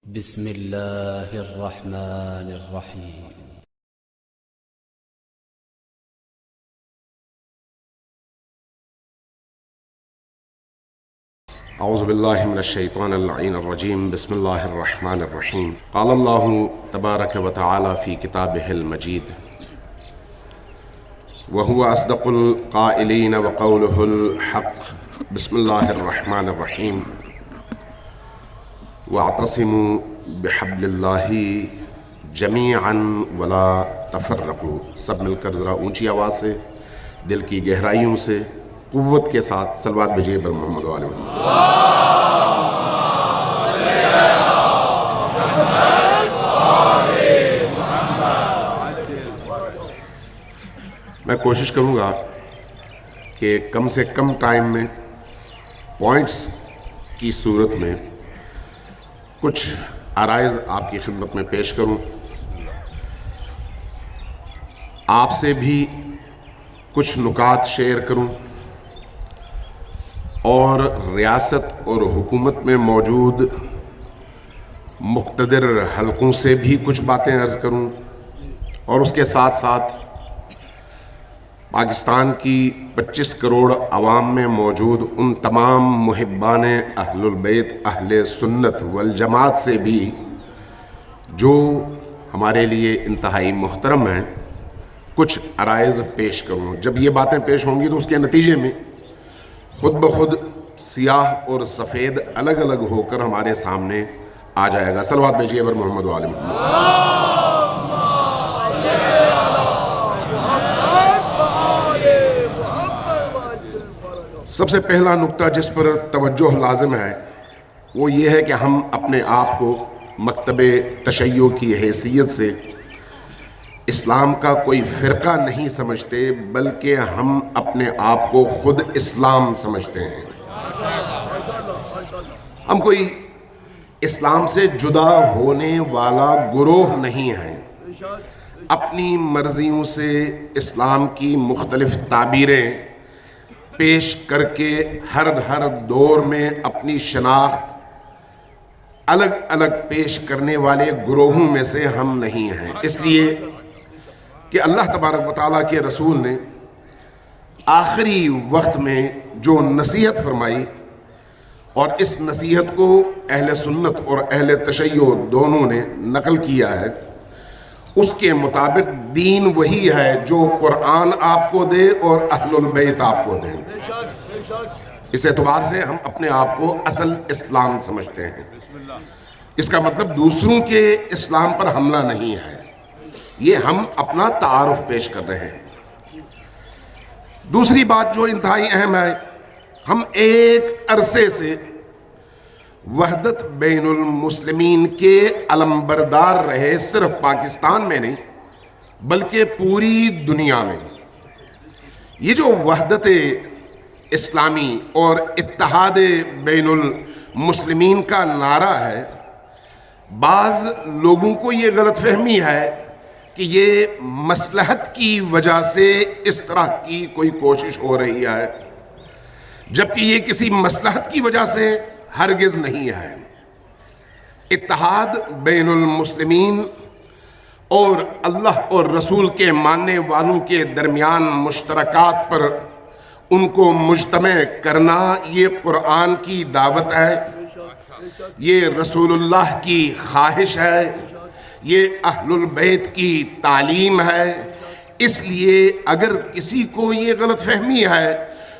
بسم الله الرحمن الرحيم. أعوذ بالله من الشيطان اللعين الرجيم. بسم الله الرحمن الرحيم. قال الله تبارك وتعالى في كتابه المجيد: وهو أصدق القائلين وقوله الحق. بسم الله الرحمن الرحيم. واعتصموا بحبل الله جميعا ولا تفرقوا. سب مل کر ذرا اونچی آواز سے، دل کی گہرائیوں سے، قوت کے ساتھ صلوات بھیجیے بر محمد و آل محمد۔ میں کوشش کروں گا کہ کم سے کم ٹائم میں پوائنٹس کی صورت میں کچھ عرائض آپ کی خدمت میں پیش کروں، آپ سے بھی کچھ نکات شیئر کروں، اور ریاست اور حکومت میں موجود مقتدر حلقوں سے بھی کچھ باتیں عرض کروں، اور اس کے ساتھ ساتھ پاکستان کی 25 کروڑ عوام میں موجود ان تمام محبان اہل البیت اہل سنت والجماعت سے بھی جو ہمارے لیے انتہائی محترم ہیں کچھ عرائض پیش کروں۔ جب یہ باتیں پیش ہوں گی تو اس کے نتیجے میں خود بخود سیاہ اور سفید الگ الگ ہو کر ہمارے سامنے آ جائے گا۔ صلوات بھیجیے بر محمد و آل محمد۔ سب سے پہلا نقطہ جس پر توجہ لازم ہے وہ یہ ہے کہ ہم اپنے آپ کو مکتب تشیع کی حیثیت سے اسلام کا کوئی فرقہ نہیں سمجھتے، بلکہ ہم اپنے آپ کو خود اسلام سمجھتے ہیں۔ ہم کوئی اسلام سے جدا ہونے والا گروہ نہیں ہیں۔ اپنی مرضیوں سے اسلام کی مختلف تعبیریں پیش کر کے ہر دور میں اپنی شناخت الگ الگ پیش کرنے والے گروہوں میں سے ہم نہیں ہیں، اس لیے کہ اللہ تبارک و تعالیٰ کے رسول نے آخری وقت میں جو نصیحت فرمائی، اور اس نصیحت کو اہل سنت اور اہل تشیع دونوں نے نقل کیا ہے، اس کے مطابق دین وہی ہے جو قرآن آپ کو دے اور اہل البیت آپ کو دیں۔ اس اعتبار سے ہم اپنے آپ کو اصل اسلام سمجھتے ہیں۔ اس کا مطلب دوسروں کے اسلام پر حملہ نہیں ہے، یہ ہم اپنا تعارف پیش کر رہے ہیں۔ دوسری بات جو انتہائی اہم ہے، ہم ایک عرصے سے وحدت بین المسلمین کے علمبردار رہے، صرف پاکستان میں نہیں بلکہ پوری دنیا میں۔ یہ جو وحدت اسلامی اور اتحاد بین المسلمین کا نعرہ ہے، بعض لوگوں کو یہ غلط فہمی ہے کہ یہ مصلحت کی وجہ سے اس طرح کی کوئی کوشش ہو رہی ہے، جبکہ یہ کسی مصلحت کی وجہ سے ہرگز نہیں ہے۔ اتحاد بین المسلمین اور اللہ اور رسول کے ماننے والوں کے درمیان مشترکات پر ان کو مجتمع کرنا، یہ قرآن کی دعوت ہے، یہ رسول اللہ کی خواہش ہے، یہ اہل البیت کی تعلیم ہے۔ اس لیے اگر کسی کو یہ غلط فہمی ہے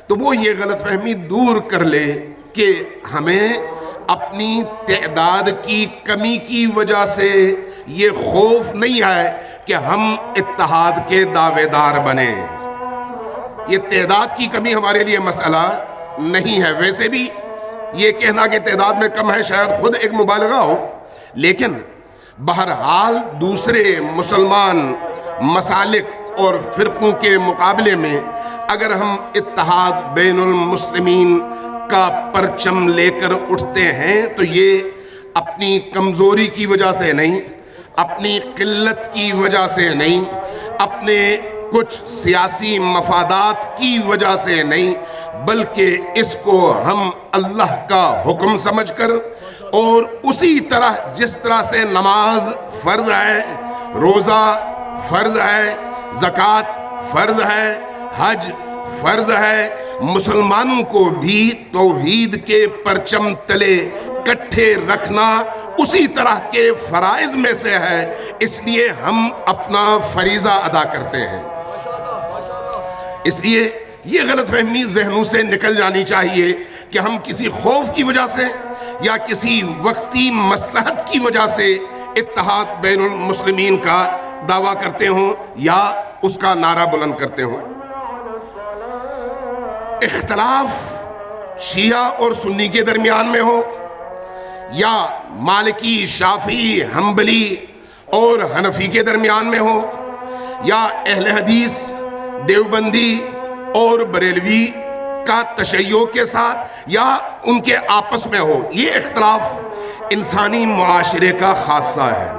تو وہ یہ غلط فہمی دور کر لے کہ ہمیں اپنی تعداد کی کمی کی وجہ سے یہ خوف نہیں ہے کہ ہم اتحاد کے دعوے دار بنیں۔ یہ تعداد کی کمی ہمارے لیے مسئلہ نہیں ہے، ویسے بھی یہ کہنا کہ تعداد میں کم ہے شاید خود ایک مبالغہ ہو، لیکن بہرحال دوسرے مسلمان مسالک اور فرقوں کے مقابلے میں اگر ہم اتحاد بین المسلمین کا پرچم لے کر اٹھتے ہیں تو یہ اپنی کمزوری کی وجہ سے نہیں، اپنی قلت کی وجہ سے نہیں، اپنے کچھ سیاسی مفادات کی وجہ سے نہیں، بلکہ اس کو ہم اللہ کا حکم سمجھ کر اور اسی طرح جس طرح سے نماز فرض ہے، روزہ فرض ہے، زکوٰۃ فرض ہے، حج فرض ہے، مسلمانوں کو بھی توحید کے پرچم تلے کٹھے رکھنا اسی طرح کے فرائض میں سے ہے، اس لیے ہم اپنا فریضہ ادا کرتے ہیں۔ اس لیے یہ غلط فہمی ذہنوں سے نکل جانی چاہیے کہ ہم کسی خوف کی وجہ سے یا کسی وقتی مصلحت کی وجہ سے اتحاد بین المسلمین کا دعویٰ کرتے ہوں یا اس کا نعرہ بلند کرتے ہوں۔ اختلاف شیعہ اور سنی کے درمیان میں ہو یا مالکی، شافعی، حنبلی اور حنفی کے درمیان میں ہو یا اہل حدیث، دیوبندی اور بریلوی کا تشیع کے ساتھ یا ان کے آپس میں ہو، یہ اختلاف انسانی معاشرے کا خاصہ ہے۔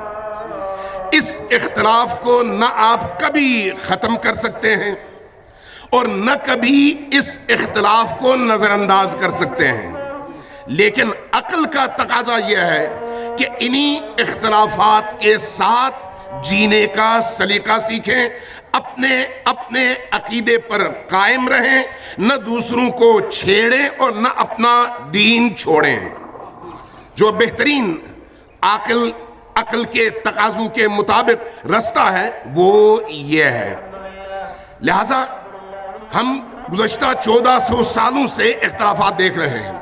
اس اختلاف کو نہ آپ کبھی ختم کر سکتے ہیں اور نہ کبھی اس اختلاف کو نظر انداز کر سکتے ہیں، لیکن عقل کا تقاضا یہ ہے کہ انہی اختلافات کے ساتھ جینے کا سلیقہ سیکھیں، اپنے عقیدے پر قائم رہیں، نہ دوسروں کو چھیڑیں اور نہ اپنا دین چھوڑیں۔ جو بہترین عقل کے تقاضوں کے مطابق رستہ ہے وہ یہ ہے۔ لہذا ہم گزشتہ 1400 سالوں سے اختلافات دیکھ رہے ہیں۔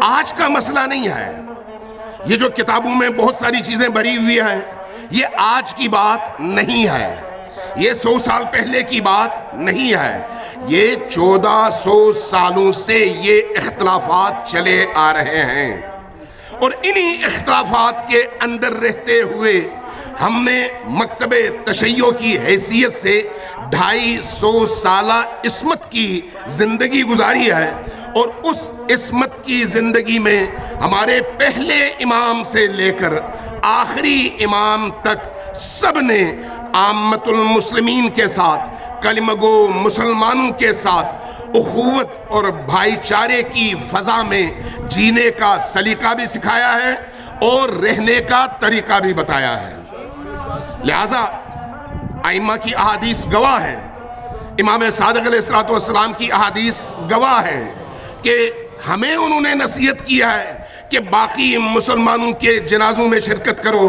آج کا مسئلہ نہیں ہے، یہ جو کتابوں میں بہت ساری چیزیں بھری ہوئی ہیں یہ آج کی بات نہیں ہے، یہ 100 سال پہلے کی بات نہیں ہے، یہ 1400 سالوں سے یہ اختلافات چلے آ رہے ہیں، اور انہی اختلافات کے اندر رہتے ہوئے ہم نے مکتب تشیع کی حیثیت سے 250 سالہ عصمت کی زندگی گزاری ہے، اور اس عصمت کی زندگی میں ہمارے پہلے امام سے لے کر آخری امام تک سب نے عامت المسلمین کے ساتھ، کلمہ گو مسلمانوں کے ساتھ اخوت اور بھائی چارے کی فضا میں جینے کا سلیقہ بھی سکھایا ہے اور رہنے کا طریقہ بھی بتایا ہے۔ لہذا ائمہ کی احادیث گواہ ہیں، امام صادق علیہ السلام کی احادیث گواہ ہیں کہ ہمیں انہوں نے نصیحت کیا ہے کہ باقی مسلمانوں کے جنازوں میں شرکت کرو،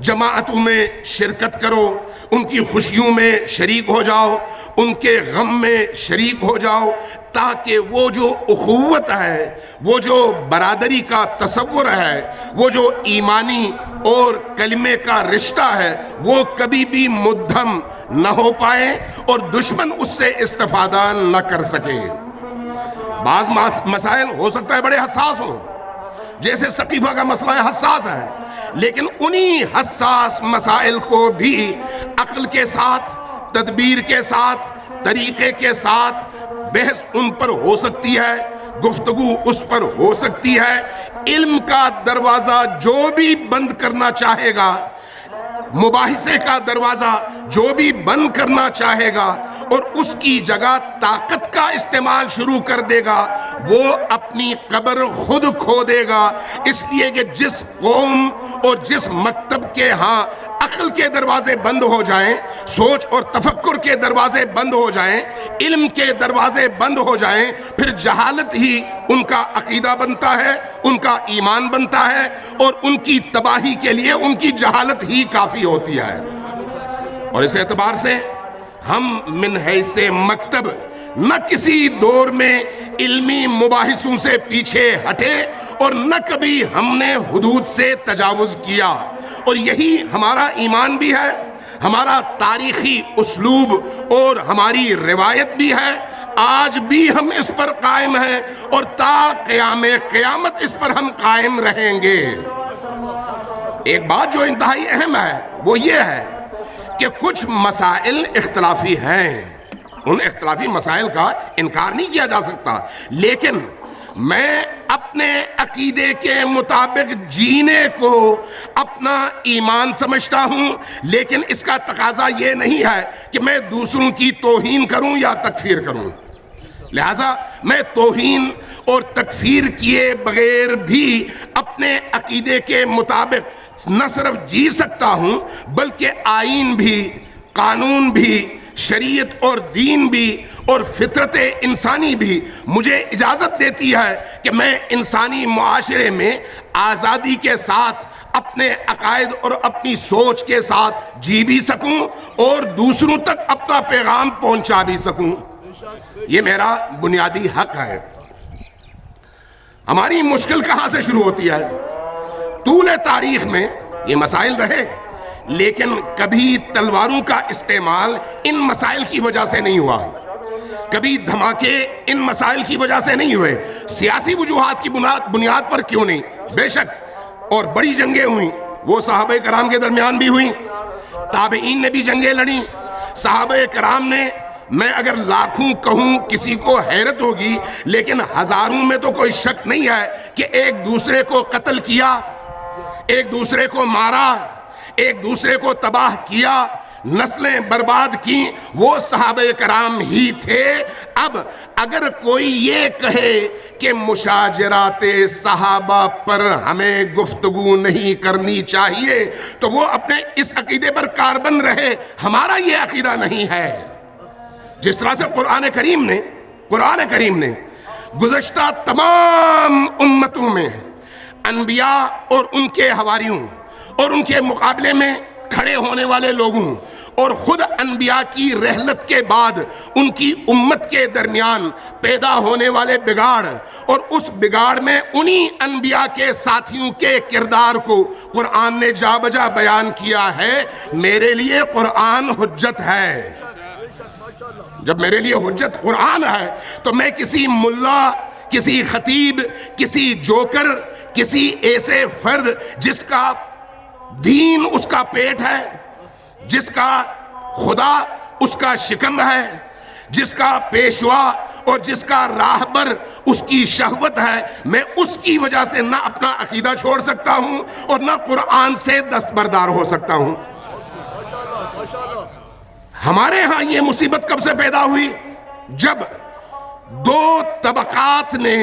جماعتوں میں شرکت کرو، ان کی خوشیوں میں شریک ہو جاؤ، ان کے غم میں شریک ہو جاؤ، تاکہ وہ جو اخوت ہے، وہ جو برادری کا تصور ہے، وہ جو ایمانی اور کلمے کا رشتہ ہے وہ کبھی بھی مدھم نہ ہو پائے اور دشمن اس سے استفادہ نہ کر سکے۔ بعض مسائل ہو سکتا ہے بڑے حساس ہوں، جیسے سقیفہ کا مسئلہ حساس ہے، لیکن انہی حساس مسائل کو بھی عقل کے ساتھ، تدبیر کے ساتھ، طریقے کے ساتھ بحث ان پر ہو سکتی ہے، گفتگو اس پر ہو سکتی ہے۔ علم کا دروازہ جو بھی بند کرنا چاہے گا، مباحثے کا دروازہ جو بھی بند کرنا چاہے گا اور اس کی جگہ طاقت کا استعمال شروع کر دے گا، وہ اپنی قبر خود کھو دے گا، اس لیے کہ جس قوم اور جس مکتب کے ہاں عقل کے دروازے بند ہو جائیں، سوچ اور تفکر کے دروازے بند ہو جائیں، علم کے دروازے بند ہو جائیں، پھر جہالت ہی ان کا عقیدہ بنتا ہے، ان کا ایمان بنتا ہے، اور ان کی تباہی کے لیے ان کی جہالت ہی کافی ہوتی ہے۔ اور اس اعتبار سے ہم من حیث مکتب نہ کسی دور میں علمی مباحثوں سے پیچھے ہٹے اور نہ کبھی ہم نے حدود سے تجاوز کیا، اور یہی ہمارا ایمان بھی ہے، ہمارا تاریخی اسلوب اور ہماری روایت بھی ہے۔ آج بھی ہم اس پر قائم ہیں اور تا قیام قیامت اس پر ہم قائم رہیں گے۔ ایک بات جو انتہائی اہم ہے وہ یہ ہے کہ کچھ مسائل اختلافی ہیں، ان اختلافی مسائل کا انکار نہیں کیا جا سکتا، لیکن میں اپنے عقیدے کے مطابق جینے کو اپنا ایمان سمجھتا ہوں، لیکن اس کا تقاضا یہ نہیں ہے کہ میں دوسروں کی توہین کروں یا تکفیر کروں۔ لہذا میں توہین اور تکفیر کیے بغیر بھی اپنے عقیدے کے مطابق نہ صرف جی سکتا ہوں بلکہ آئین بھی، قانون بھی، شریعت اور دین بھی اور فطرت انسانی بھی مجھے اجازت دیتی ہے کہ میں انسانی معاشرے میں آزادی کے ساتھ اپنے عقائد اور اپنی سوچ کے ساتھ جی بھی سکوں اور دوسروں تک اپنا پیغام پہنچا بھی سکوں۔ یہ میرا بنیادی حق ہے۔ ہماری مشکل کہاں سے شروع ہوتی ہے؟ طول تاریخ میں یہ مسائل رہے، لیکن کبھی تلواروں کا استعمال ان مسائل کی وجہ سے نہیں ہوا، کبھی دھماکے ان مسائل کی وجہ سے نہیں ہوئے، سیاسی وجوہات کی بنیاد پر کیوں نہیں، بے شک اور بڑی جنگیں ہوئیں، وہ صحابہ کرام کے درمیان بھی ہوئیں، تابعین نے بھی جنگیں لڑیں، صحابہ کرام نے، میں اگر لاکھوں کہوں کسی کو حیرت ہوگی، لیکن ہزاروں میں تو کوئی شک نہیں ہے کہ ایک دوسرے کو قتل کیا، ایک دوسرے کو مارا، ایک دوسرے کو تباہ کیا، نسلیں برباد کی، وہ صحابہ کرام ہی تھے۔ اب اگر کوئی یہ کہے کہ مشاجرات صحابہ پر ہمیں گفتگو نہیں کرنی چاہیے تو وہ اپنے اس عقیدے پر کاربند رہے، ہمارا یہ عقیدہ نہیں ہے۔ جس طرح سے قرآن کریم نے گزشتہ تمام امتوں میں انبیاء اور ان کے حواریوں اور ان کے مقابلے میں کھڑے ہونے والے لوگوں اور خود انبیاء کی رحلت کے بعد ان کی امت کے درمیان پیدا ہونے والے بگاڑ اور اس بگاڑ میں انہی انبیاء کے ساتھیوں کے کردار کو قرآن نے جا بجا بیان کیا ہے۔ میرے لیے قرآن حجت ہے۔ جب میرے لیے حجت قرآن ہے تو میں کسی ملا، کسی خطیب، کسی جوکر، کسی ایسے فرد جس کا دین اس کا پیٹ ہے، جس کا خدا اس کا شکم ہے، جس کا پیشوا اور جس کا راہبر اس کی شہوت ہے، میں اس کی وجہ سے نہ اپنا عقیدہ چھوڑ سکتا ہوں اور نہ قرآن سے دستبردار ہو سکتا ہوں۔ ہمارے ہاں یہ مصیبت کب سے پیدا ہوئی؟ جب دو طبقات نے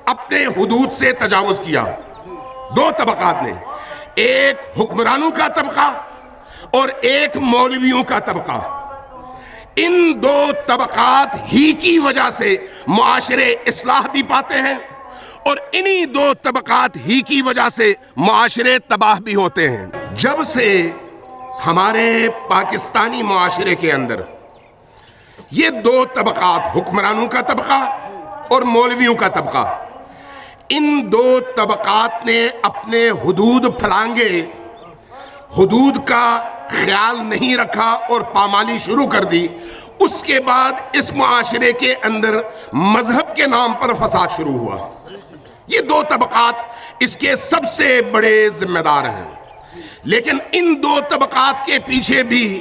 اپنے حدود سے تجاوز کیا۔ دو طبقات نے، ایک حکمرانوں کا طبقہ اور ایک مولویوں کا طبقہ۔ ان دو طبقات ہی کی وجہ سے معاشرے اصلاح بھی پاتے ہیں اور انہی دو طبقات ہی کی وجہ سے معاشرے تباہ بھی ہوتے ہیں۔ جب سے ہمارے پاکستانی معاشرے کے اندر یہ دو طبقات، حکمرانوں کا طبقہ اور مولویوں کا طبقہ، ان دو طبقات نے اپنے حدود پھلانگے، حدود کا خیال نہیں رکھا اور پامالی شروع کر دی، اس کے بعد اس معاشرے کے اندر مذہب کے نام پر فساد شروع ہوا۔ یہ دو طبقات اس کے سب سے بڑے ذمہ دار ہیں۔ لیکن ان دو طبقات کے پیچھے بھی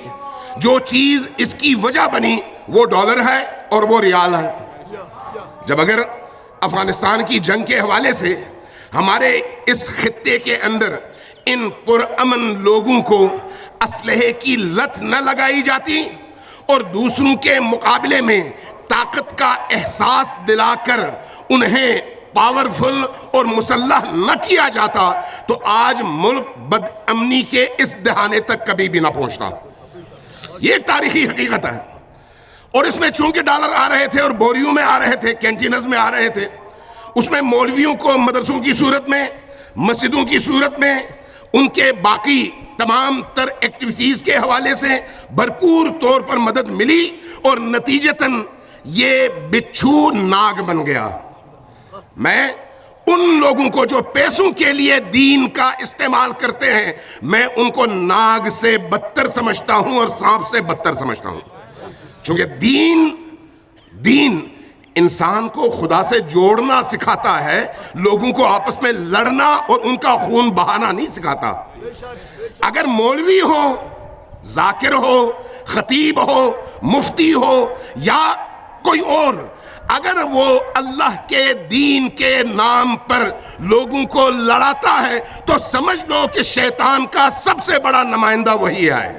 جو چیز اس کی وجہ بنی وہ ڈالر ہے اور وہ ریال ہے۔ جب اگر افغانستان کی جنگ کے حوالے سے ہمارے اس خطے کے اندر ان پرامن لوگوں کو اسلحے کی لت نہ لگائی جاتی اور دوسروں کے مقابلے میں طاقت کا احساس دلا کر انہیں پاورفل اور مسلح نہ کیا جاتا تو آج ملک بد امنی کے اس دہانے تک کبھی بھی نہ پہنچتا۔ یہ ایک تاریخی حقیقت ہے، اور اس میں چونکہ ڈالر آ رہے تھے اور بوریوں میں آ رہے تھے، کینٹینرز میں آ رہے تھے، اس میں مولویوں کو مدرسوں کی صورت میں، مسجدوں کی صورت میں، ان کے باقی تمام تر ایکٹیویٹیز کے حوالے سے بھرپور طور پر مدد ملی اور نتیجتاً یہ بچھو ناگ بن گیا۔ میں ان لوگوں کو جو پیسوں کے لیے دین کا استعمال کرتے ہیں، میں ان کو ناگ سے بدتر سمجھتا ہوں اور سانپ سے بدتر سمجھتا ہوں، چونکہ دین انسان کو خدا سے جوڑنا سکھاتا ہے، لوگوں کو آپس میں لڑنا اور ان کا خون بہانا نہیں سکھاتا۔ اگر مولوی ہو، ذاکر ہو، خطیب ہو، مفتی ہو یا کوئی اور، اگر وہ اللہ کے دین کے نام پر لوگوں کو لڑاتا ہے تو سمجھ لو کہ شیطان کا سب سے بڑا نمائندہ وہی ہے۔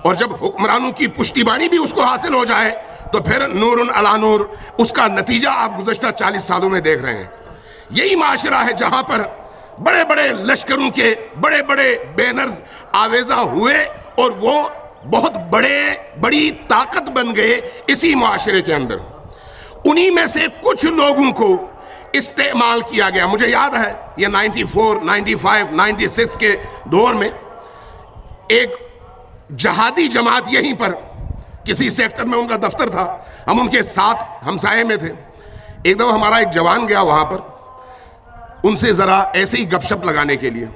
اور جب حکمرانوں کی پشتیبانی بھی اس کو حاصل ہو جائے تو پھر نور علی نور اس کا نتیجہ آپ گزشتہ 40 سالوں میں دیکھ رہے ہیں. یہی معاشرہ ہے جہاں پر بڑے بڑے لشکروں کے بڑے بڑے بینرز آویزہ ہوئے اور وہ بہت بڑی طاقت بن گئے اسی معاشرے کے اندر. انہی میں سے کچھ لوگوں کو استعمال کیا گیا. مجھے یاد ہے یہ 94, 95, 96 کے دور میں ایک جہادی جماعت یہیں پر کسی سیکٹر میں ان کا دفتر تھا, ہم ان کے ساتھ ہمسائے میں تھے. ایک دفعہ ہمارا ایک جوان گیا وہاں پر ان سے ذرا ایسے ہی گپ شپ لگانے کے لیے.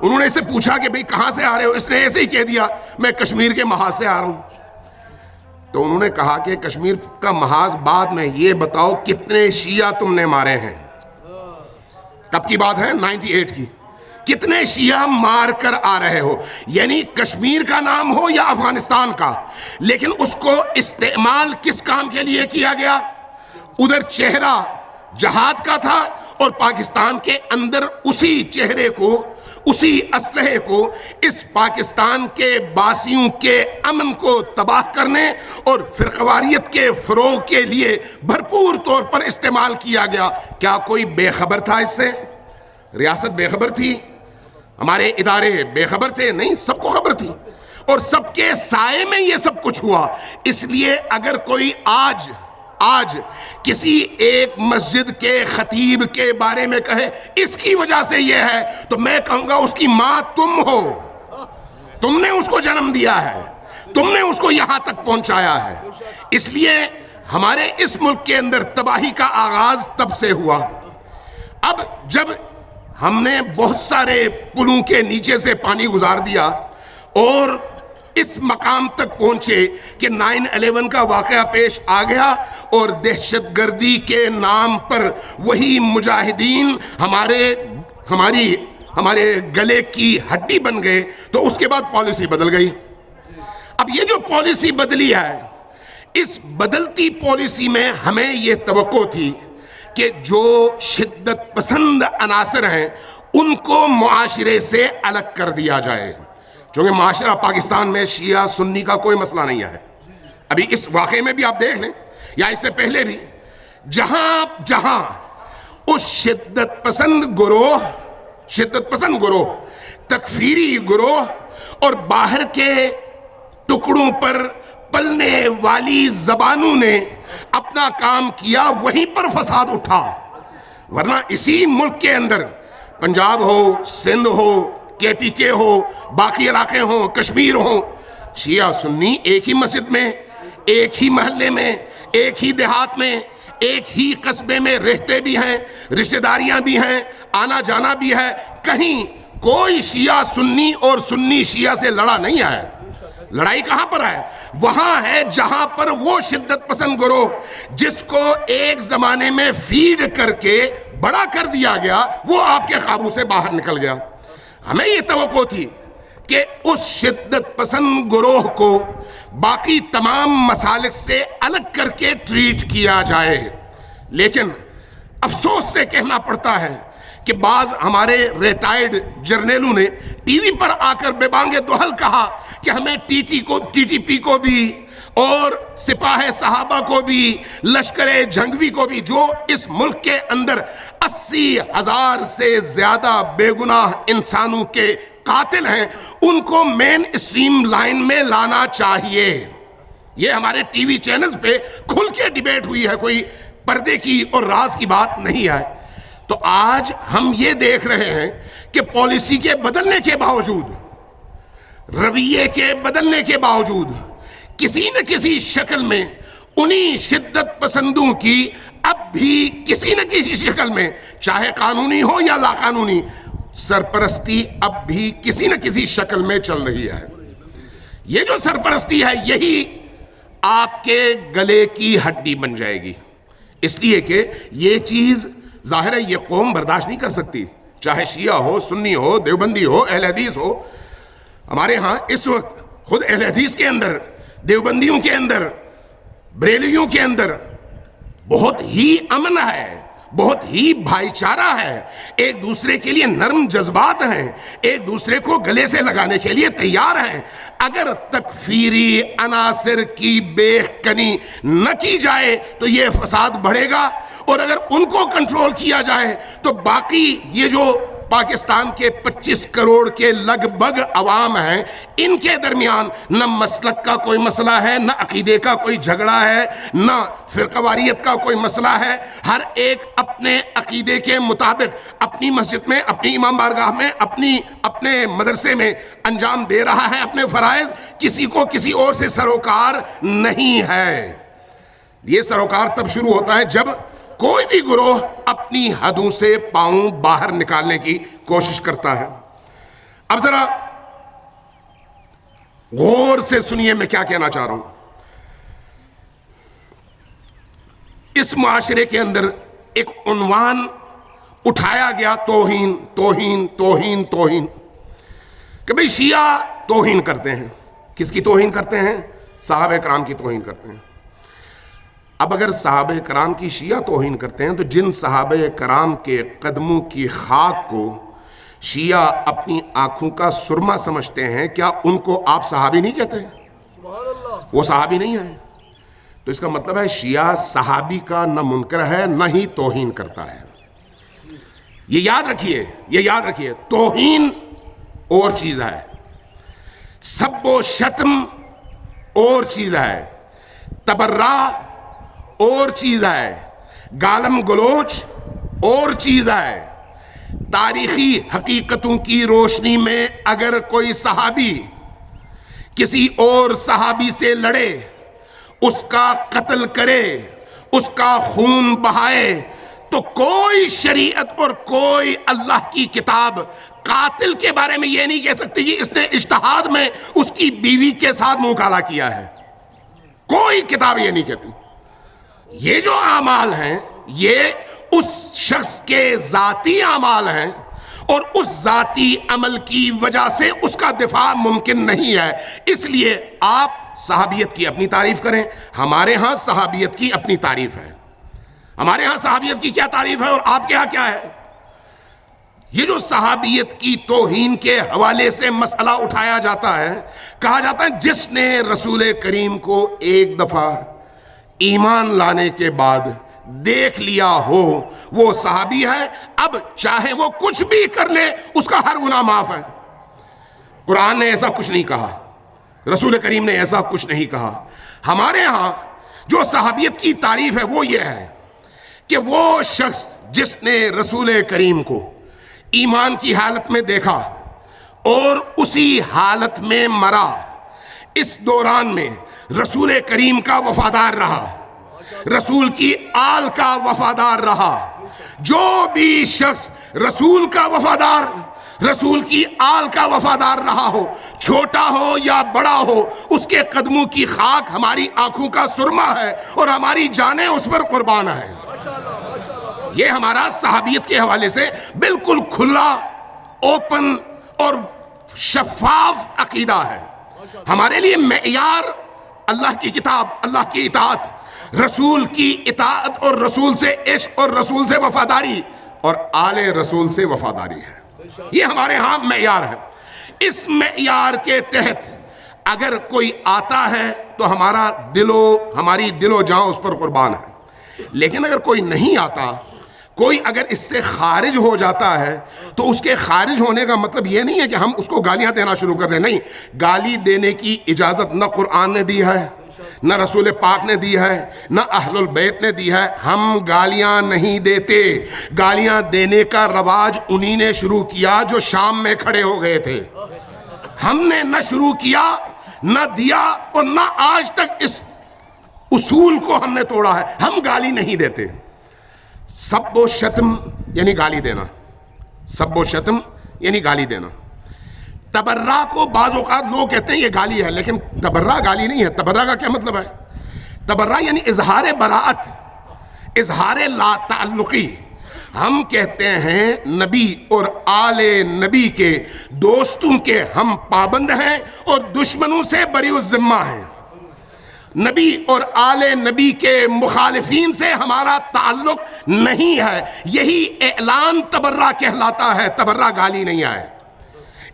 انہوں نے اسے پوچھا کہ بھئی کہاں سے آ رہے ہو؟ اس نے ایسے ہی کہہ دیا میں کشمیر کے محاذ سے آ رہا ہوں. تو انہوں نے کہا کہ کشمیر کا محاذ بعد میں یہ بتاؤ کتنے شیعہ تم نے مارے ہیں. کب کی بات ہے؟ 98 کی. کتنے شیعہ مار کر آ رہے ہو؟ یعنی کشمیر کا نام ہو یا افغانستان کا, لیکن اس کو استعمال کس کام کے لیے کیا گیا؟ ادھر چہرہ جہاد کا تھا اور پاکستان کے اندر اسی چہرے کو, اسی اسلحے کو اس پاکستان کے باسیوں کے امن کو تباہ کرنے اور فرقواریت کے فروغ کے لیے بھرپور طور پر استعمال کیا گیا. کیا کوئی بے خبر تھا اس سے؟ ریاست بے خبر تھی؟ ہمارے ادارے بے خبر تھے؟ نہیں, سب کو خبر تھی اور سب کے سائے میں یہ سب کچھ ہوا. اس لیے اگر کوئی آج کسی ایک مسجد کے خطیب کے بارے میں کہے اس کی وجہ سے یہ ہے, تو میں کہوں گا اس کی ماں تم ہو. تم نے اس کو جنم دیا ہے, تم نے اس کو یہاں تک پہنچایا ہے. اس لیے ہمارے اس ملک کے اندر تباہی کا آغاز تب سے ہوا. اب جب ہم نے بہت سارے پلوں کے نیچے سے پانی گزار دیا اور اس مقام تک پہنچے کہ 9/11 کا واقعہ پیش آ گیا اور دہشت گردی کے نام پر وہی مجاہدین ہمارے گلے کی ہڈی بن گئے, تو اس کے بعد پالیسی بدل گئی. اب یہ جو پالیسی بدلی ہے, اس بدلتی پالیسی میں ہمیں یہ توقع تھی کہ جو شدت پسند عناصر ہیں ان کو معاشرے سے الگ کر دیا جائے. چونکہ معاشرہ پاکستان میں شیعہ سنی کا کوئی مسئلہ نہیں ہے. ابھی اس واقعے میں بھی آپ دیکھ لیں یا اس سے پہلے بھی, جہاں اس شدت پسند گروہ, تکفیری گروہ اور باہر کے ٹکڑوں پر پلنے والی زبانوں نے اپنا کام کیا, وہیں پر فساد اٹھا. ورنہ اسی ملک کے اندر پنجاب ہو, سندھ ہو, KPK ہو, باقی علاقے ہوں, کشمیر ہوں, شیعہ سنی ایک ہی مسجد میں, ایک ہی محلے میں, ایک ہی دیہات میں, ایک ہی قصبے میں رہتے بھی ہیں, رشتہ داریاں بھی ہیں, آنا جانا بھی ہے. کہیں کوئی شیعہ سنی اور سنی شیعہ سے لڑا نہیں ہے. لڑائی کہاں پر ہے؟ وہاں ہے جہاں پر وہ شدت پسند گروہ جس کو ایک زمانے میں فیڈ کر کے بڑا کر دیا گیا, وہ آپ کے قابو سے باہر نکل گیا. ہمیں یہ توقع تھی کہ اس شدت پسند گروہ کو باقی تمام مسالک سے الگ کر کے ٹریٹ کیا جائے. لیکن افسوس سے کہنا پڑتا ہے کہ بعض ہمارے ریٹائرڈ جرنیلوں نے ٹی وی پر آ کر بے بانگِ دہل کہا کہ ہمیں ٹی ٹی پی کو بھی اور سپاہ صحابہ کو بھی, لشکر جھنگوی کو بھی, جو اس ملک کے اندر 80,000 سے زیادہ بے گناہ انسانوں کے قاتل ہیں, ان کو مین اسٹریم لائن میں لانا چاہیے. یہ ہمارے ٹی وی چینلز پہ کھل کے ڈیبیٹ ہوئی ہے, کوئی پردے کی اور راز کی بات نہیں ہے. تو آج ہم یہ دیکھ رہے ہیں کہ پالیسی کے بدلنے کے باوجود, رویے کے بدلنے کے باوجود, کسی نہ کسی شکل میں انہی شدت پسندوں کی اب بھی کسی نہ کسی شکل میں, چاہے قانونی ہو یا لا قانونی, سرپرستی اب بھی کسی نہ کسی شکل میں چل رہی ہے. یہ جو سرپرستی ہے یہی آپ کے گلے کی ہڈی بن جائے گی, اس لیے کہ یہ چیز ظاہر ہے یہ قوم برداشت نہیں کر سکتی, چاہے شیعہ ہو, سنی ہو, دیوبندی ہو, اہل حدیث ہو. ہمارے ہاں اس وقت خود اہل حدیث کے اندر, دیوبندیوں کے اندر, بریلیوں کے اندر بہت ہی امن ہے, بہت ہی بھائی چارہ ہے، ایک دوسرے کے لیے نرم جذبات ہیں، ایک دوسرے کو گلے سے لگانے کے لیے تیار ہیں۔ اگر تکفیری عناصر کی بیخ کنی نہ کی جائے تو یہ فساد بڑھے گا، اور اگر ان کو کنٹرول کیا جائے تو باقی یہ جو پاکستان کے 25 کروڑ کے لگ بھگ عوام ہیں، ان کے درمیان نہ مسلک کا کوئی مسئلہ ہے، نہ عقیدے کا کوئی جھگڑا ہے، نہ فرقواریت کا کوئی مسئلہ ہے۔ ہر ایک اپنے عقیدے کے مطابق اپنی مسجد میں، اپنی امام بارگاہ میں، اپنے مدرسے میں انجام دے رہا ہے اپنے فرائض۔ کسی کو کسی اور سے سروکار نہیں ہے۔ یہ سروکار تب شروع ہوتا ہے جب کوئی بھی گروہ اپنی حدوں سے پاؤں باہر نکالنے کی کوشش کرتا ہے۔ اب ذرا غور سے سنیے میں کیا کہنا چاہ رہا ہوں۔ اس معاشرے کے اندر ایک عنوان اٹھایا گیا، توہین توہین توہین توہین، کہ بھئی شیعہ توہین کرتے ہیں۔ کس کی توہین کرتے ہیں؟ صحابہ کرام کی توہین کرتے ہیں۔ اب اگر صحابہ کرام کی شیعہ توہین کرتے ہیں تو جن صحابہ کرام کے قدموں کی خاک کو شیعہ اپنی آنکھوں کا سرما سمجھتے ہیں، کیا ان کو آپ صحابی نہیں کہتے؟ وہ صحابی نہیں ہیں۔ تو اس کا مطلب ہے شیعہ صحابی کا نہ منکر ہے نہ ہی توہین کرتا ہے۔ یہ یاد رکھیے، توہین اور چیز ہے، سب و شتم اور چیز ہے، تبرہ اور چیز ہے، گالم گلوچ اور چیز ہے۔ تاریخی حقیقتوں کی روشنی میں اگر کوئی صحابی کسی اور صحابی سے لڑے، اس کا قتل کرے، اس کا خون بہائے، تو کوئی شریعت اور کوئی اللہ کی کتاب قاتل کے بارے میں یہ نہیں کہہ سکتی کہ اس نے اجتہاد میں اس کی بیوی کے ساتھ منہ کالا کیا ہے۔ کوئی کتاب یہ نہیں کہتی۔ یہ جو اعمال ہیں یہ اس شخص کے ذاتی اعمال ہیں، اور اس ذاتی عمل کی وجہ سے اس کا دفاع ممکن نہیں ہے۔ اس لیے آپ صحابیت کی اپنی تعریف کریں، ہمارے ہاں صحابیت کی اپنی تعریف ہے۔ ہمارے ہاں صحابیت کی کیا تعریف ہے اور آپ کے ہاں کیا ہے؟ یہ جو صحابیت کی توہین کے حوالے سے مسئلہ اٹھایا جاتا ہے، کہا جاتا ہے جس نے رسول کریم کو ایک دفعہ ایمان لانے کے بعد دیکھ لیا ہو وہ صحابی ہے، اب چاہے وہ کچھ بھی کر لے اس کا ہر گناہ معاف ہے۔ قرآن نے ایسا کچھ نہیں کہا، رسول کریم نے ایسا کچھ نہیں کہا۔ ہمارے ہاں جو صحابیت کی تعریف ہے وہ یہ ہے کہ وہ شخص جس نے رسول کریم کو ایمان کی حالت میں دیکھا اور اسی حالت میں مرا، اس دوران میں رسول کریم کا وفادار رہا، رسول کی آل کا وفادار رہا۔ جو بھی شخص رسول کا وفادار، رسول کی آل کا وفادار رہا ہو، چھوٹا ہو یا بڑا ہو، اس کے قدموں کی خاک ہماری آنکھوں کا سرما ہے اور ہماری جانیں اس پر قربان ہیں۔ یہ ہمارا صحابیت کے حوالے سے بالکل کھلا، اوپن اور شفاف عقیدہ ہے۔ ہمارے لیے معیار اللہ کی کتاب، اللہ کی اطاعت، رسول کی اطاعت اور رسول سے عشق اور رسول سے وفاداری اور آل رسول سے وفاداری ہے۔ یہ ہمارے ہاں معیار ہے۔ اس معیار کے تحت اگر کوئی آتا ہے تو ہماری دل و جان اس پر قربان ہے، لیکن اگر کوئی نہیں آتا، کوئی اگر اس سے خارج ہو جاتا ہے تو اس کے خارج ہونے کا مطلب یہ نہیں ہے کہ ہم اس کو گالیاں دینا شروع کر دیں۔ نہیں، گالی دینے کی اجازت نہ قرآن نے دی ہے، نہ رسول پاک نے دی ہے، نہ اہل البیت نے دی ہے۔ ہم گالیاں نہیں دیتے۔ گالیاں دینے کا رواج انہی نے شروع کیا جو شام میں کھڑے ہو گئے تھے۔ ہم نے نہ شروع کیا، نہ دیا، اور نہ آج تک اس اصول کو ہم نے توڑا ہے۔ ہم گالی نہیں دیتے۔ سب و شتم یعنی گالی دینا، سب و شتم یعنی گالی دینا۔ تبرہ کو بعض اوقات لوگ کہتے ہیں یہ گالی ہے، لیکن تبرہ گالی نہیں ہے۔ تبرہ کا کیا مطلب ہے؟ تبرہ یعنی اظہار براءت، اظہار لا تعلقی۔ ہم کہتے ہیں نبی اور آل نبی کے دوستوں کے ہم پابند ہیں اور دشمنوں سے بری الذمہ ہیں۔ نبی اور آل نبی کے مخالفین سے ہمارا تعلق نہیں ہے. یہی اعلان تبرہ کہلاتا ہے، تبرہ گالی نہیں آئے.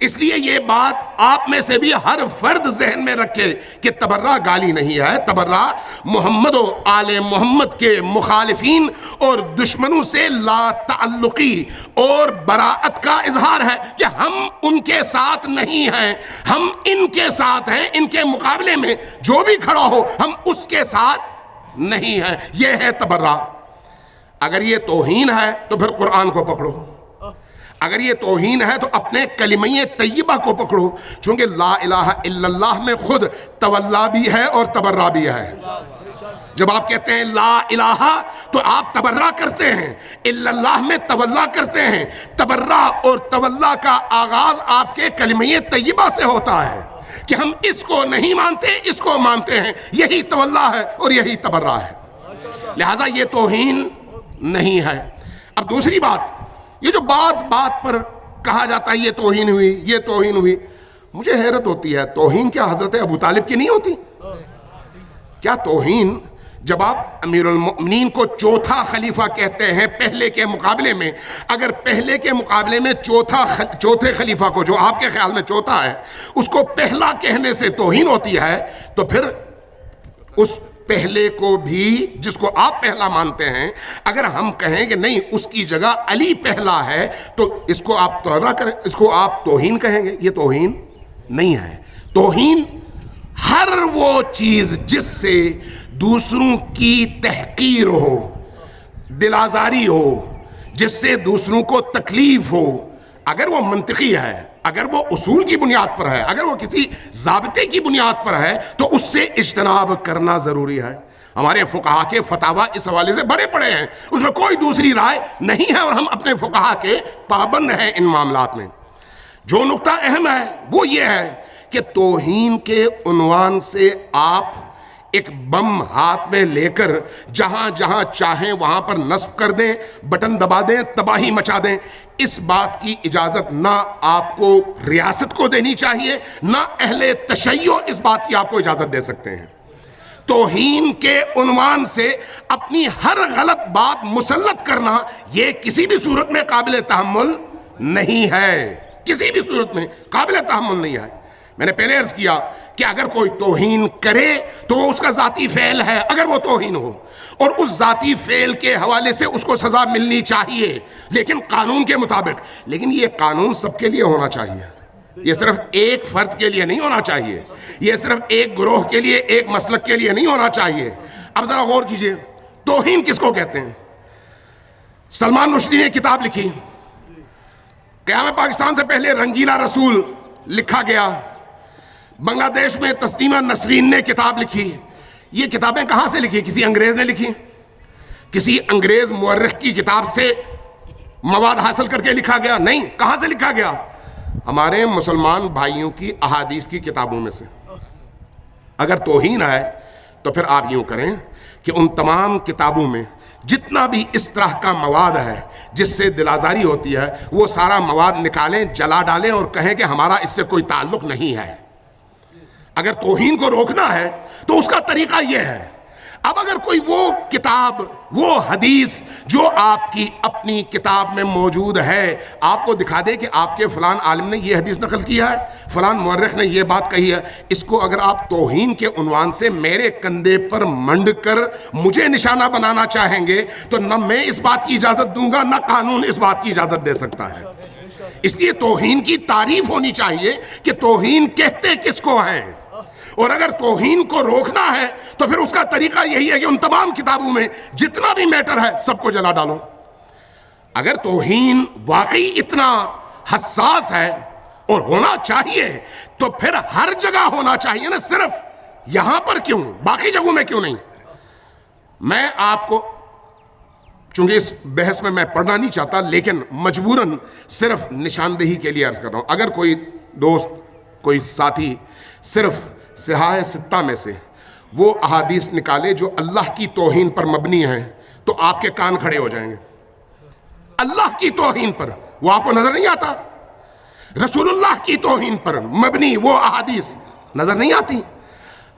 اس لیے یہ بات آپ میں سے بھی ہر فرد ذہن میں رکھے کہ تبرہ گالی نہیں ہے، تبرہ محمد و آل محمد کے مخالفین اور دشمنوں سے لا تعلقی اور براءت کا اظہار ہے کہ ہم ان کے ساتھ نہیں ہیں، ہم ان کے ساتھ ہیں، ان کے مقابلے میں جو بھی کھڑا ہو ہم اس کے ساتھ نہیں ہیں. یہ ہے تبرہ. اگر یہ توہین ہے تو پھر قرآن کو پکڑو، اگر یہ توہین ہے تو اپنے کلمہ طیبہ کو پکڑو، چونکہ لا الہ الا اللہ میں خود تولا بھی ہے اور تبرہ بھی ہے. جب آپ کہتے ہیں لا الہ تو آپ تبرہ کرتے ہیں، الا اللہ میں تولا کرتے ہیں. تبرہ اور تولا کا آغاز آپ کے کلمہ طیبہ سے ہوتا ہے کہ ہم اس کو نہیں مانتے، اس کو مانتے ہیں. یہی تولا ہے اور یہی تبرہ ہے. لہٰذا یہ توہین نہیں ہے. اب دوسری بات، یہ جو بات بات پر کہا جاتا ہے یہ توہین ہوئی، یہ توہین ہوئی، مجھے حیرت ہوتی ہے، توہین کیا حضرت ابو طالب کی نہیں ہوتی؟ کیا توہین جب آپ امیر المؤمنین کو چوتھا خلیفہ کہتے ہیں پہلے کے مقابلے میں، اگر پہلے کے مقابلے میں چوتھے خلیفہ کو، جو آپ کے خیال میں چوتھا ہے، اس کو پہلا کہنے سے توہین ہوتی ہے، تو پھر اس پہلے کو بھی جس کو آپ پہلا مانتے ہیں اگر ہم کہیں کہ نہیں اس کی جگہ علی پہلا ہے تو اس کو آپ تبرہ کریں، اس کو آپ توہین کہیں گے. یہ توہین نہیں ہے. توہین ہر وہ چیز جس سے دوسروں کی تحقیر ہو، دل آزاری ہو، جس سے دوسروں کو تکلیف ہو، اگر وہ منطقی ہے، اگر وہ اصول کی بنیاد پر ہے، اگر وہ کسی ضابطے کی بنیاد پر ہے تو اس سے اجتناب کرنا ضروری ہے. ہمارے فقہا کے فتاویٰ اس حوالے سے بڑے پڑے ہیں، اس میں کوئی دوسری رائے نہیں ہے اور ہم اپنے فقہا کے پابند ہیں ان معاملات میں. جو نقطہ اہم ہے وہ یہ ہے کہ توہین کے عنوان سے آپ ایک بم ہاتھ میں لے کر جہاں جہاں چاہیں وہاں پر نصب کر دیں، بٹن دبا دیں، تباہی مچا دیں. اس بات کی اجازت نہ آپ کو ریاست کو دینی چاہیے، نہ اہل تشیع اس بات کی آپ کو اجازت دے سکتے ہیں. توہین کے عنوان سے اپنی ہر غلط بات مسلط کرنا یہ کسی بھی صورت میں قابل تحمل نہیں ہے، کسی بھی صورت میں قابل تحمل نہیں ہے. میں نے پہلے عرض کیا کہ اگر کوئی توہین کرے تو وہ اس کا ذاتی فعل ہے، اگر وہ توہین ہو، اور اس ذاتی فعل کے حوالے سے اس کو سزا ملنی چاہیے لیکن قانون کے مطابق. لیکن یہ قانون سب کے لیے ہونا چاہیے، یہ صرف ایک فرد کے لیے نہیں ہونا چاہیے، یہ صرف ایک گروہ کے لیے، ایک مسلک کے لیے نہیں ہونا چاہیے. اب ذرا غور کیجئے، توہین کس کو کہتے ہیں؟ سلمان رشدی نے کتاب لکھی، قیام پاکستان سے پہلے رنگیلا رسول لکھا گیا. بنگلہ دیش میں تسلیمہ نسرین نے کتاب لکھی. یہ کتابیں کہاں سے لکھی؟ کسی انگریز نے لکھی؟ کسی انگریز مورخ کی کتاب سے مواد حاصل کر کے لکھا گیا؟ نہیں. کہاں سے لکھا گیا؟ ہمارے مسلمان بھائیوں کی احادیث کی کتابوں میں سے. اگر توہین ہے تو پھر آپ یوں کریں کہ ان تمام کتابوں میں جتنا بھی اس طرح کا مواد ہے جس سے دل آزاری ہوتی ہے وہ سارا مواد نکالیں، جلا ڈالیں اور کہیں کہ ہمارا اس سے کوئی تعلق نہیں ہے. اگر توہین کو روکنا ہے تو اس کا طریقہ یہ ہے. اب اگر کوئی وہ کتاب، وہ حدیث جو آپ کی اپنی کتاب میں موجود ہے آپ کو دکھا دے کہ آپ کے فلان عالم نے یہ حدیث نقل کیا ہے، فلان مورخ نے یہ بات کہی ہے، اس کو اگر آپ توہین کے عنوان سے میرے کندھے پر منڈ کر مجھے نشانہ بنانا چاہیں گے تو نہ میں اس بات کی اجازت دوں گا، نہ قانون اس بات کی اجازت دے سکتا ہے. اس لیے توہین کی تعریف ہونی چاہیے کہ توہین کہتے کس کو ہیں، اور اگر توہین کو روکنا ہے تو پھر اس کا طریقہ یہی ہے کہ ان تمام کتابوں میں جتنا بھی میٹر ہے سب کو جلا ڈالو. اگر توہین واقعی اتنا حساس ہے اور ہونا چاہیے تو پھر ہر جگہ ہونا چاہیے نا، صرف یہاں پر کیوں، باقی جگہوں میں کیوں نہیں؟ میں آپ کو، چونکہ اس بحث میں میں پڑھنا نہیں چاہتا لیکن مجبوراً صرف نشاندہی کے لیے عرض کر رہا ہوں. اگر کوئی دوست، کوئی ساتھی صرف صحاح ستہ میں سے وہ احادیث نکالے جو اللہ کی توہین پر مبنی ہیں تو آپ کے کان کھڑے ہو جائیں گے. اللہ کی توہین پر، وہ آپ کو نظر نہیں آتا؟ رسول اللہ کی توہین پر مبنی وہ احادیث نظر نہیں آتی؟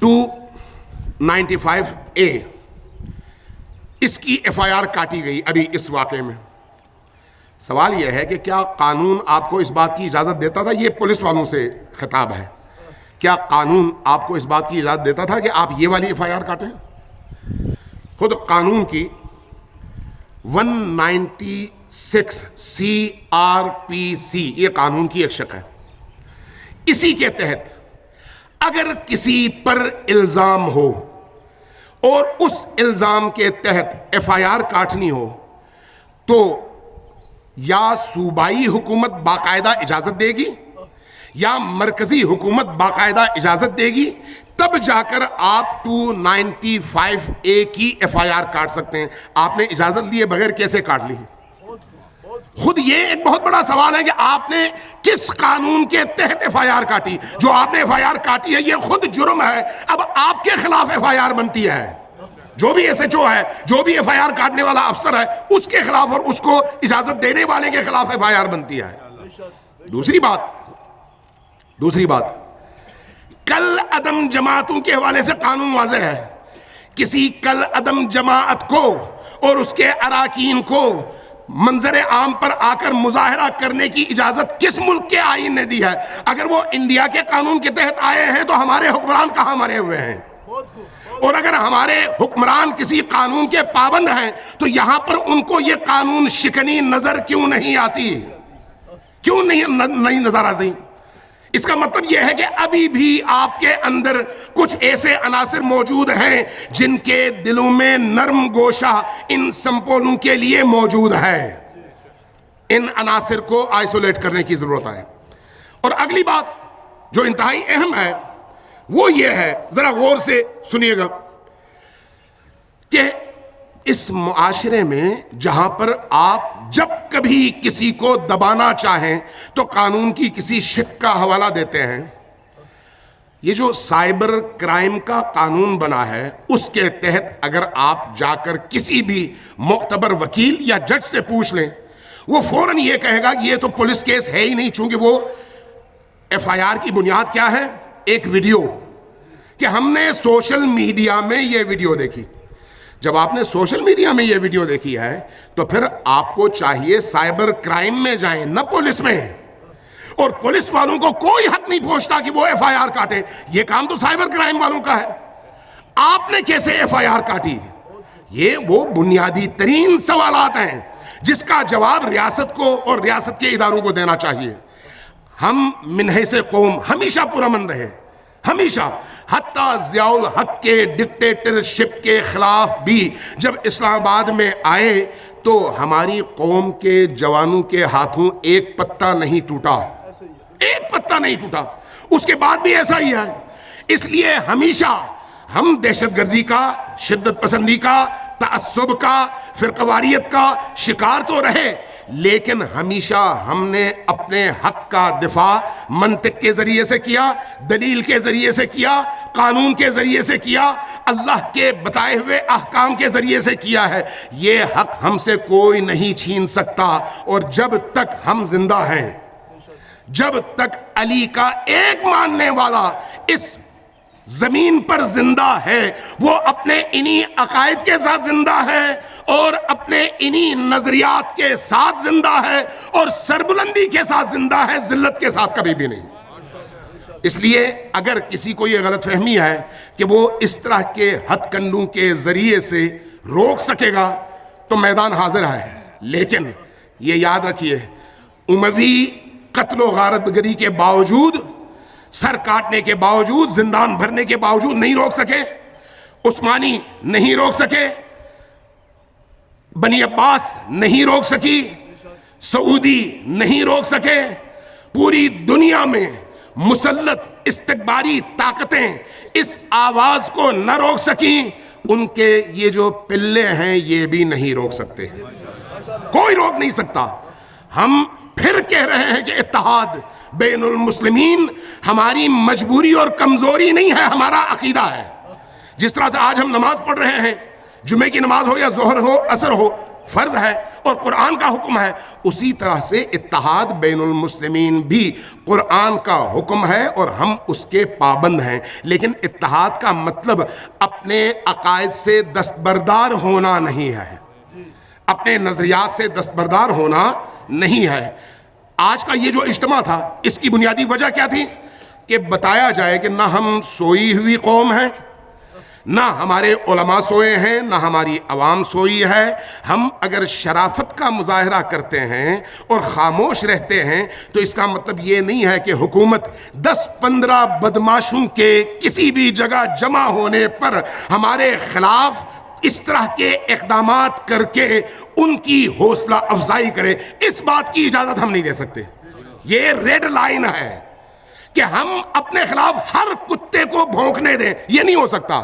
295A اس کی FIR کاٹی گئی ابھی اس واقعے میں. سوال یہ ہے کہ کیا قانون آپ کو اس بات کی اجازت دیتا تھا؟ یہ پولیس والوں سے خطاب ہے. کیا قانون آپ کو اس بات کی اجازت دیتا تھا کہ آپ یہ والی FIR کاٹیں؟ خود قانون کی 196 CRPC یہ قانون کی ایک شق ہے. اسی کے تحت اگر کسی پر الزام ہو اور اس الزام کے تحت FIR کاٹنی ہو تو یا صوبائی حکومت باقاعدہ اجازت دے گی یا مرکزی حکومت باقاعدہ اجازت دے گی, تب جا کر آپ 295A کی FIR کاٹ سکتے ہیں. آپ نے اجازت لیے بغیر کیسے کاٹ لی؟ خود یہ ایک بہت بڑا سوال ہے کہ آپ نے کس قانون کے تحت FIR کاٹی. جو آپ نے FIR کاٹی ہے یہ خود جرم ہے. اب آپ کے خلاف FIR بنتی ہے. جو بھی SHO ہے, جو بھی FIR کاٹنے والا افسر ہے, اس کے خلاف اور اس کو اجازت دینے والے کے خلاف FIR بنتی ہے. دوسری بات کل عدم جماعتوں کے حوالے سے قانون واضح ہے. کسی کل عدم جماعت کو اور اس کے اراکین کو منظر عام پر آ کر مظاہرہ کرنے کی اجازت کس ملک کے آئین نے دی ہے؟ اگر وہ انڈیا کے قانون کے تحت آئے ہیں تو ہمارے حکمران کہاں مرے ہوئے ہیں؟ اور اگر ہمارے حکمران کسی قانون کے پابند ہیں تو یہاں پر ان کو یہ قانون شکنی نظر کیوں نہیں آتی؟ کیوں نہیں نظر آتی؟ اس کا مطلب یہ ہے کہ ابھی بھی آپ کے اندر کچھ ایسے عناصر موجود ہیں جن کے دلوں میں نرم گوشہ ان سمپولوں کے لیے موجود ہے. ان عناصر کو آئسولیٹ کرنے کی ضرورت ہے. اور اگلی بات جو انتہائی اہم ہے وہ یہ ہے, ذرا غور سے سنیے گا, کہ اس معاشرے میں جہاں پر آپ جب کبھی کسی کو دبانا چاہیں تو قانون کی کسی شق کا حوالہ دیتے ہیں. یہ جو سائبر کرائم کا قانون بنا ہے اس کے تحت اگر آپ جا کر کسی بھی معتبر وکیل یا جج سے پوچھ لیں, وہ فوراً یہ کہے گا کہ یہ تو پولیس کیس ہے ہی نہیں, چونکہ وہ FIR کی بنیاد کیا ہے؟ ایک ویڈیو, کہ ہم نے سوشل میڈیا میں یہ ویڈیو دیکھی. جب آپ نے سوشل میڈیا میں یہ ویڈیو دیکھی ہے تو پھر آپ کو چاہیے سائبر کرائم میں جائیں, نہ پولیس میں. اور پولیس والوں کو کوئی حق نہیں پہنچتا کہ وہ FIR کاٹے. یہ کام تو سائبر کرائم والوں کا ہے. آپ نے کیسے FIR کاٹی؟ یہ وہ بنیادی ترین سوالات ہیں جس کا جواب ریاست کو اور ریاست کے اداروں کو دینا چاہیے. ہم منحص قوم ہمیشہ پرامن رہے, ہمیشہ. حتیٰ ضیاء الحق کے ڈکٹیٹرشپ کے خلاف بھی جب اسلام آباد میں آئے تو ہماری قوم کے جوانوں کے ہاتھوں ایک پتا نہیں ٹوٹا, ایک پتا نہیں ٹوٹا. اس کے بعد بھی ایسا ہی ہے. اس لیے ہمیشہ ہم دہشت گردی کا, شدت پسندی کا, تعصب کا, فرقواریت کا شکار تو رہے, لیکن ہمیشہ ہم نے اپنے حق کا دفاع منطق کے ذریعے سے کیا, دلیل کے ذریعے سے کیا, قانون کے ذریعے سے کیا, اللہ کے بتائے ہوئے احکام کے ذریعے سے کیا ہے. یہ حق ہم سے کوئی نہیں چھین سکتا. اور جب تک ہم زندہ ہیں, جب تک علی کا ایک ماننے والا اس زمین پر زندہ ہے, وہ اپنے انہی عقائد کے ساتھ زندہ ہے اور اپنے انہی نظریات کے ساتھ زندہ ہے اور سربلندی کے ساتھ زندہ ہے, ذلت کے ساتھ کبھی بھی نہیں. اس لیے اگر کسی کو یہ غلط فہمی ہے کہ وہ اس طرح کے ہتھ کنڈوں کے ذریعے سے روک سکے گا تو میدان حاضر ہے. لیکن یہ یاد رکھیے, اموی قتل و غارت گری کے باوجود, سر کاٹنے کے باوجود, زندان بھرنے کے باوجود نہیں روک سکے. عثمانی نہیں روک سکے, بنی عباس نہیں روک سکی, سعودی نہیں روک سکے. پوری دنیا میں مسلط استکباری طاقتیں اس آواز کو نہ روک سکیں. ان کے یہ جو پلے ہیں یہ بھی نہیں روک سکتے, کوئی روک نہیں سکتا. ہم پھر کہہ رہے ہیں کہ اتحاد بین المسلمین ہماری مجبوری اور کمزوری نہیں ہے, ہمارا عقیدہ ہے. جس طرح سے آج ہم نماز پڑھ رہے ہیں, جمعے کی نماز ہو یا ظہر ہو, عصر ہو, فرض ہے اور قرآن کا حکم ہے، اسی طرح سے اتحاد بین المسلمین بھی قرآن کا حکم ہے اور ہم اس کے پابند ہیں۔ لیکن اتحاد کا مطلب اپنے عقائد سے دستبردار ہونا نہیں ہے، اپنے نظریات سے دستبردار ہونا نہیں ہے۔ آج کا یہ جو اجتماع تھا، اس کی بنیادی وجہ کیا تھی؟ کہ بتایا جائے کہ نہ ہم سوئی ہوئی قوم ہیں، نہ ہمارے علماء سوئے ہیں، نہ ہماری عوام سوئی ہے۔ ہم اگر شرافت کا مظاہرہ کرتے ہیں اور خاموش رہتے ہیں تو اس کا مطلب یہ نہیں ہے کہ حکومت 10-15 بدماشوں کے کسی بھی جگہ جمع ہونے پر ہمارے خلاف اس طرح کے اقدامات کر کے ان کی حوصلہ افزائی کرے۔ اس بات کی اجازت ہم نہیں دے سکتے۔ یہ ریڈ لائن ہے کہ ہم اپنے خلاف ہر کتے کو بھونکنے دیں، یہ نہیں ہو سکتا،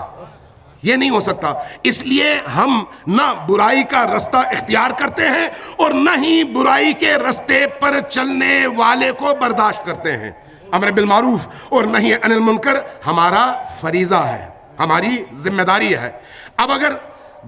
یہ نہیں ہو سکتا۔ اس لیے ہم نہ برائی کا رستہ اختیار کرتے ہیں اور نہ ہی برائی کے رستے پر چلنے والے کو برداشت کرتے ہیں۔ امر بالمعروف اور نہی عن المنکر ہمارا فریضہ ہے، ہماری ذمہ داری ہے۔ اب اگر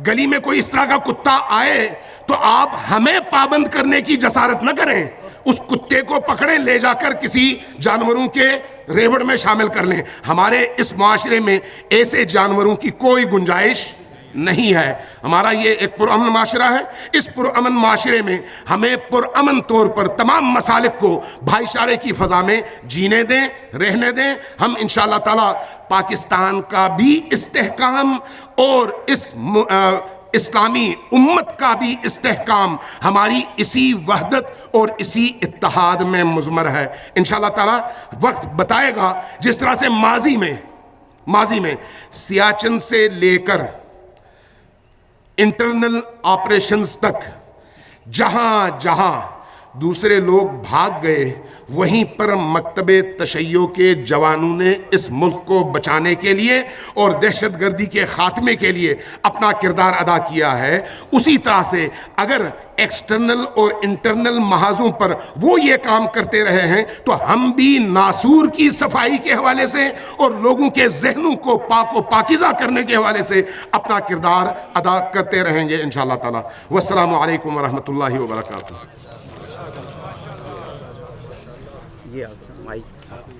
گلی میں کوئی اس طرح کا کتا آئے تو آپ ہمیں پابند کرنے کی جسارت نہ کریں، اس کتے کو پکڑیں، لے جا کر کسی جانوروں کے ریوڑ میں شامل کر لیں۔ ہمارے اس معاشرے میں ایسے جانوروں کی کوئی گنجائش نہیں ہے۔ ہمارا یہ ایک پرامن معاشرہ ہے۔ اس پرامن معاشرے میں ہمیں پرامن طور پر تمام مسالک کو بھائی چارے کی فضا میں جینے دیں، رہنے دیں۔ ہم انشاءاللہ تعالی پاکستان کا بھی استحکام اور اس اسلامی امت کا بھی استحکام ہماری اسی وحدت اور اسی اتحاد میں مضمر ہے۔ انشاءاللہ تعالی وقت بتائے گا، جس طرح سے ماضی میں سیاچن سے لے کر انٹرنل آپریشنز تک جہاں جہاں دوسرے لوگ بھاگ گئے، وہیں پر مکتب تشیع کے جوانوں نے اس ملک کو بچانے کے لیے اور دہشت گردی کے خاتمے کے لیے اپنا کردار ادا کیا ہے۔ اسی طرح سے اگر ایکسٹرنل اور انٹرنل محاذوں پر وہ یہ کام کرتے رہے ہیں تو ہم بھی ناسور کی صفائی کے حوالے سے اور لوگوں کے ذہنوں کو پاک و پاکیزہ کرنے کے حوالے سے اپنا کردار ادا کرتے رہیں گے انشاءاللہ تعالی۔ والسلام علیکم ورحمۃ اللہ وبرکاتہ۔